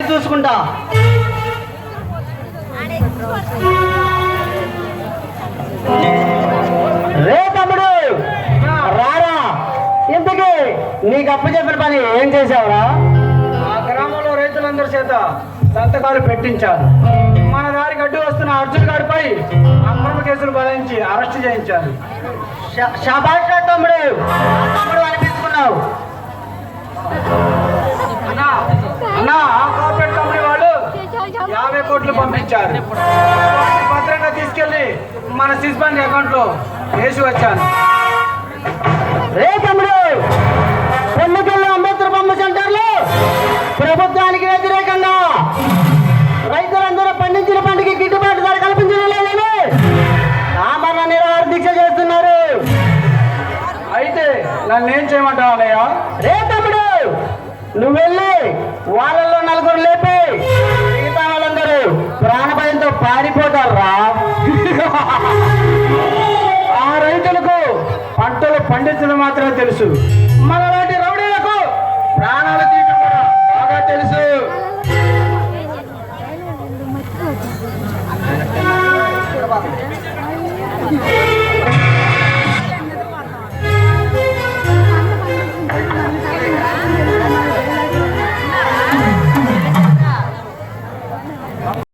చూసుకుంటా. రే తమ్ముడు రారా, ఇంతకీ నీకు అప్పు చెప్పిన పని ఏం చేసావురా? ఆ గ్రామంలో రైతులందరి చేత సంతకాలు పెట్టించారు. మన దారికి అడ్డు వస్తున్న అర్జున్ గారిపై అక్రమ కేసులు బలాయించి అరెస్ట్ చేయించారు. శభాష్ రా తమ్ముడు, తమ్ముడు అనిపించుకున్నావు. అన్నా ఆ కార్పొరేట్ కంపెనీ వాళ్ళు 50 కోట్లు పంపించారు. భద్రంగా తీసుకెళ్లి మన సిస్ బ్యాంక్ అకౌంట్ లో వేసి వచ్చాను. రే తమ్ముడు, ఎన్నికల్లో అంబేద్కర్ బొమ్మ సెంటర్లో ప్రభుత్వానికి వ్యతిరేకంగా రైతులందరూ పండించిన పంటకి గిట్టుబాటు ధర కల్పించడం లేదని ఆమరణ నిరాహార దీక్ష చేస్తున్నారు. అయితే నన్ను ఏం చేయమంటావు అన్నయ్య? రే తమ్ముడు, నువ్వు వెళ్ళి వాళ్ళల్లో 4 లేపి మిగతా వాళ్ళందరూ ప్రాణభయంతో పారిపోతారు రా. ఆ రైతులకు పంటలు పండించడం మాత్రమే తెలుసు. మనలాంటి రౌడీలకు ప్రాణాలు